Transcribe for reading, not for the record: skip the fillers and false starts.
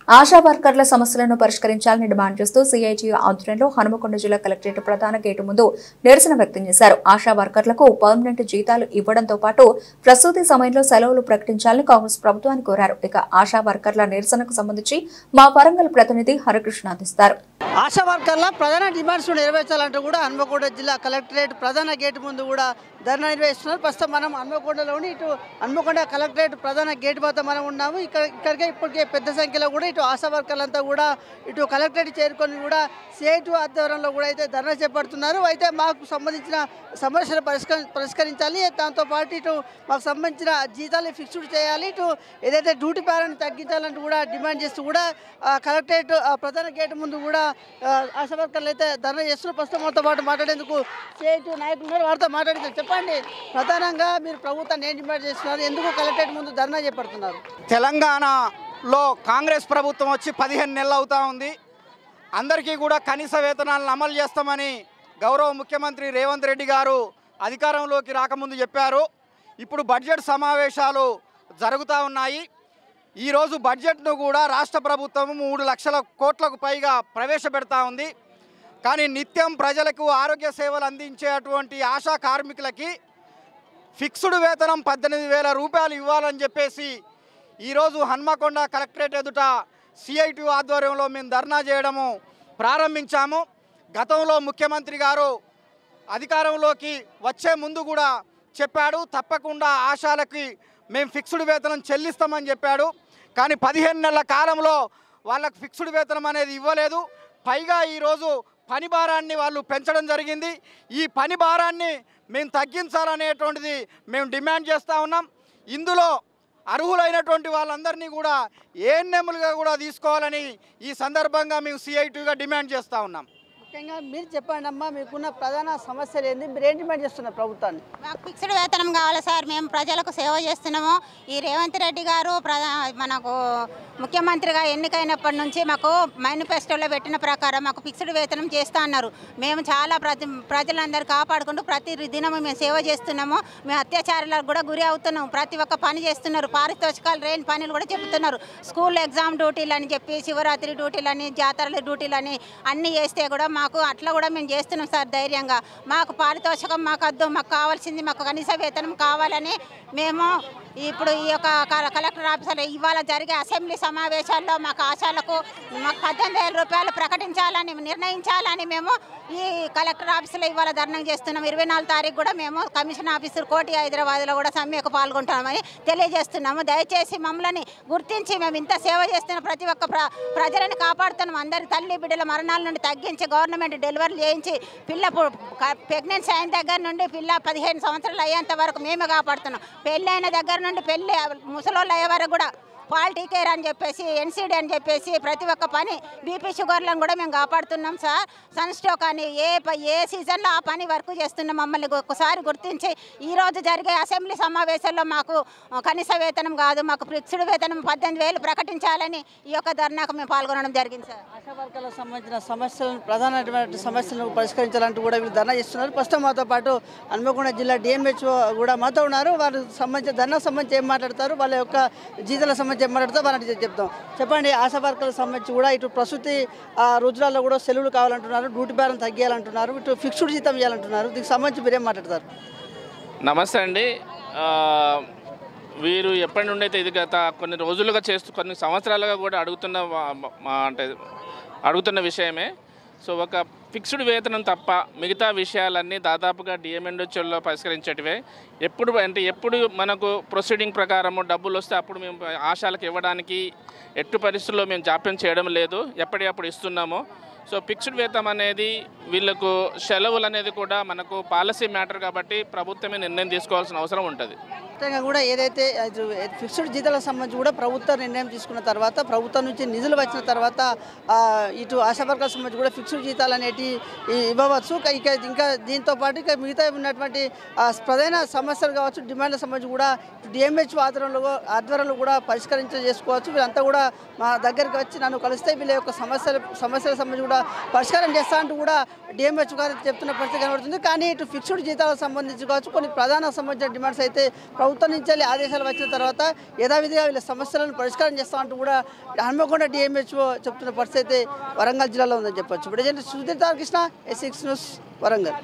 ఆశా వర్కర్ల సమస్యలను పరిష్కరించాలని డిమాండ్ చేస్తూ సిఐటియు ఆధ్వర్యంలో హనుమకొండ జిల్లా కలెక్టరేట్ ప్రధాన గేటు ముందు నిరసన వ్యక్తం చేశారు. ఆశా వర్కర్లకు పర్మనెంట్ జీతాలు ఇవ్వడంతో పాటు ప్రసూతి సమయంలో సెలవులు ప్రకటించాలని కాంగ్రెస్ ప్రభుత్వాన్ని కోరారు. ఇక ఆశా వర్కర్ల నిరసనకు సంబంధించి మా వరంగల్ ప్రతినిధి హరికృష్ణ అందిస్తారు. ఆశా వర్కర్ల ప్రధాన డిమాండ్స్ నెరవేర్చాలంటూ కూడా హనుమకొండ జిల్లా కలెక్టరేట్ ప్రధాన గేటు ముందు కూడా ధర్నా నిర్వహిస్తున్నారు. ప్రస్తుతం మనం హనుమకొండలోని ఇటు హనుమకొండ కలెక్టరేట్ ప్రధాన గేటు వద్ద మనం ఉన్నాము. ఇక్కడికే ఇప్పటికే పెద్ద సంఖ్యలో కూడా ఇటు ఆశా వర్కర్లంతా కూడా ఇటు కలెక్టరేట్ చేరుకొని కూడా సిఐటియు ఆధ్వర్యంలో కూడా అయితే ధర్నా చేపడుతున్నారు. అయితే మాకు సంబంధించిన సమస్యలు పరిష్కరించాలి, దాంతోపాటు ఇటు మాకు సంబంధించిన జీతాలు ఫిక్స్డ్ చేయాలి, ఇటు ఏదైతే డ్యూటీ భారాన్ని తగ్గించాలంటూ కూడా డిమాండ్ చేస్తూ కూడా కలెక్టరేట్ ప్రధాన గేటు ముందు కూడా ఆశా వర్కర్లు అయితే ధర్నా చేస్తున్నారు. ప్రస్తుతం మాతో పాటు మాట్లాడేందుకు సిఐటియు నాయకులు ఉన్నారు, వారితో మాట్లాడుతున్నారు. చెప్పండి, ప్రధానంగా మీరు ప్రభుత్వాన్ని ఏం డిమాండ్ చేస్తున్నారు, ఎందుకు కలెక్టరేట్ ముందు ధర్నా చేపడుతున్నారు? తెలంగాణలో కాంగ్రెస్ ప్రభుత్వం వచ్చి 15 నెలలు అవుతా ఉంది. అందరికీ కూడా కనీస వేతనాలను అమలు చేస్తామని గౌరవ ముఖ్యమంత్రి రేవంత్ రెడ్డి గారు అధికారంలోకి రాకముందు చెప్పారు. ఇప్పుడు బడ్జెట్ సమావేశాలు జరుగుతూ ఉన్నాయి. ఈరోజు బడ్జెట్ను కూడా రాష్ట్ర ప్రభుత్వం 3 లక్షల కోట్లకు పైగా ప్రవేశపెడతా ఉంది. కానీ నిత్యం ప్రజలకు ఆరోగ్య సేవలు అందించేటువంటి ఆశా కార్మికులకి ఫిక్స్డ్ వేతనం 18,000 రూపాయలు ఇవ్వాలని చెప్పేసి ఈరోజు హన్మకొండ కలెక్టరేట్ ఎదుట సిఐటియు ఆధ్వర్యంలో మేము ధర్నా చేయడము ప్రారంభించాము. గతంలో ముఖ్యమంత్రి గారు అధికారంలోకి వచ్చే ముందు కూడా చెప్పాడు, తప్పకుండా ఆశాలకి మేము ఫిక్స్డ్ వేతనం చెల్లిస్తామని చెప్పాడు. కానీ 15 నెలల కాలంలో వాళ్ళకు ఫిక్స్డ్ వేతనం అనేది ఇవ్వలేదు. పైగా ఈరోజు పని భారాన్ని వాళ్ళు పెంచడం జరిగింది. ఈ పని భారాన్ని మేము తగ్గించాలనేటువంటిది మేము డిమాండ్ చేస్తూ ఉన్నాం. ఇందులో అర్హులైనటువంటి వాళ్ళందరినీ కూడా ఏఎన్ఎంలుగా కూడా తీసుకోవాలని ఈ సందర్భంగా మేము సిఐటియుగా డిమాండ్ చేస్తూ ఉన్నాం. ముఖ్యంగా మీరు చెప్పండి అమ్మా, మీకున్న ప్రధాన సమస్యలు ఏంది, మీరు ఏం డిమాండ్ చేస్తున్నారు ప్రభుత్వాన్ని? మాకు ఫిక్స్డ్ వేతనం కావాలి సార్. మేము ప్రజలకు సేవ చేస్తున్నాము. ఈ రేవంత్ రెడ్డి గారు మనకు ముఖ్యమంత్రిగా ఎన్నికైనప్పటి నుంచి మాకు మేనిఫెస్టోలో పెట్టిన ప్రకారం మాకు ఫిక్స్డ్ వేతనం చేస్తా అన్నారు. మేము చాలా ప్రజలందరూ కాపాడుకుంటూ ప్రతి దినము మేము సేవ చేస్తున్నాము. మేము అత్యాచారాలకు కూడా గురి అవుతున్నాము. ప్రతి ఒక్క పని చేస్తున్నారు. పారితోషికాలు లేని పనులు కూడా చెబుతున్నారు. స్కూల్ ఎగ్జామ్ డ్యూటీలు అని చెప్పి, శివరాత్రి డ్యూటీలని, జాతరల డ్యూటీలని అన్నీ చేస్తే కూడా మాకు అట్లా కూడా మేము చేస్తున్నాం సార్ ధైర్యంగా. మాకు పారితోషికం మాకు వద్దు, మాకు కావాల్సింది మాకు కనీస వేతనం కావాలని మేము ఇప్పుడు ఈ యొక్క కలెక్టర్ ఆఫీసులో ఇవాళ జరిగే అసెంబ్లీ సమావేశాల్లో మాకు ఆశాలకు మాకు 18,000 రూపాయలు ప్రకటించాలని నిర్ణయించాలని మేము ఈ కలెక్టర్ ఆఫీసులో ఇవాళ ధర్నా చేస్తున్నాం. 24 తారీఖు కూడా మేము కమిషన్ ఆఫీసర్ కోటి హైదరాబాద్లో కూడా సమ్మెకు పాల్గొంటామని తెలియజేస్తున్నాము. దయచేసి మమ్మల్ని గుర్తించి మేము ఇంత సేవ చేస్తున్న ప్రతి ఒక్క ప్రజలను కాపాడుతున్నాం. అందరి తల్లి బిడ్డల మరణాల నుండి తగ్గించి గవర్నమెంట్ డెలివరీ చేయించి పిల్ల ప్రెగ్నెన్సీ అయిన దగ్గర నుండి పిల్ల 15 సంవత్సరాలు అయ్యేంత వరకు మేమే కాపాడుతున్నాం. పెళ్ళి అయిన దగ్గర నుండి పెళ్ళి ముసలోళ్ళు అయ్యే వరకు కూడా క్వాలిటీ కేర్ అని చెప్పేసి, ఎన్సీడీ అని చెప్పేసి ప్రతి ఒక్క పని, బీపీ షుగర్లను కూడా మేము కాపాడుతున్నాం సార్. సన్ స్ట్రోక్ అని ఏ సీజన్లో ఆ పని వర్క్ చేస్తున్నాం. మమ్మల్ని ఒక్కసారి గుర్తించి ఈరోజు జరిగే అసెంబ్లీ సమావేశాల్లో మాకు కనీస వేతనం కాదు, మాకు ఫిక్స్డ్ వేతనం 18,000 ప్రకటించాలని ఈ యొక్క ధర్నాకు మేము పాల్గొనడం జరిగింది సార్. ఆశా వర్కర్లకు సంబంధించిన సమస్యలను, ప్రధానమైన సమస్యలను పరిష్కరించాలంటూ కూడా వీళ్ళు ధర్నా చేస్తున్నారు. ప్రస్తుతం మాతో పాటు హన్మకొండ జిల్లా డిఎంహెచ్ఓ కూడా మాతో ఉన్నారు. వారు సంబంధించిన ధర్నాకు సంబంధించి ఏం మాట్లాడతారు, వాళ్ళ యొక్క జీతాల సంబంధించి మాట్లాడుతూ వాళ్ళని చెప్తాం. చెప్పండి, ఆశా వర్కర్లకు సంబంధించి కూడా ఇటు ప్రసూతి రోజులలో కూడా సెలవులు కావాలంటున్నారు, డ్యూటీ భారం తగ్గియాలంటున్నారు, ఇటు ఫిక్స్డ్ జీతం ఇవ్వాలంటున్నారు. దీనికి సంబంధించి మీరేం మాట్లాడతారు? నమస్తే అండి. వీరు ఎప్పటి నుండి అయితే ఇది గత కొన్ని రోజులుగా కొన్ని సంవత్సరాలుగా కూడా అడుగుతున్న విషయమే. సో ఒక ఫిక్స్డ్ వేతనం తప్ప మిగతా విషయాలన్నీ దాదాపుగా డిఎంఎన్హెచ్ఓలో పరిష్కరించేటివే. ఎప్పుడు మనకు ప్రొసీడింగ్ ప్రకారము డబ్బులు వస్తే అప్పుడు మేము ఆశాలకు ఇవ్వడానికి ఎట్టి పరిస్థితుల్లో మేము జాప్యం చేయడం లేదు, ఎప్పటికప్పుడు ఇస్తున్నాము. సో ఫిక్స్డ్ వేతనం అనేది వీళ్ళకు సెలవులు అనేది కూడా మనకు పాలసీ మ్యాటర్ కాబట్టి ప్రభుత్వమే నిర్ణయం తీసుకోవాల్సిన అవసరం ఉంటుంది. ఖచ్చితంగా కూడా ఏదైతే ఫిక్స్డ్ జీతాలకు సంబంధించి కూడా ప్రభుత్వం నిర్ణయం తీసుకున్న తర్వాత, ప్రభుత్వం నుంచి నిధులు వచ్చిన తర్వాత ఇటు ఆశా వర్కర్లకు సంబంధించి కూడా ఫిక్స్డ్ జీతాలు అనేవి ఇవ్వవచ్చు. ఇంకా దీంతో పాటు ఇక మిగతా ఉన్నటువంటి ప్రధాన సమస్యలు కావచ్చు, డిమాండ్లకు సంబంధించి కూడా డిఎంహెచ్ ఆధ్వర్యంలో కూడా చేసుకోవచ్చు. వీళ్ళంతా కూడా మా దగ్గరికి వచ్చి నన్ను కలిస్తే వీళ్ళ యొక్క సమస్యలకు సంబంధించి కూడా పరిష్కారం చేస్తా అంటూ కూడా డిఎంహెచ్ గారు చెప్తున్న పరిస్థితి కనబడుతుంది. కానీ ఇటు ఫిక్స్డ్ జీతాలకు సంబంధించి కావచ్చు కొన్ని ప్రధాన సంబంధించిన డిమాండ్స్ అయితే ప్రభుత్వం నుంచి ఆదేశాలు వచ్చిన తర్వాత యథావిధిగా వీళ్ళ సమస్యలను పరిష్కారం చేస్తామంటూ కూడా హన్మకొండ డిఎంహెచ్ఓ చెప్తున్న పరిస్థితి అయితే వరంగల్ జిల్లాలో ఉందని చెప్పొచ్చు. ఇప్పుడు సుధీర్ కృష్ణ, S6 న్యూస్, వరంగల్.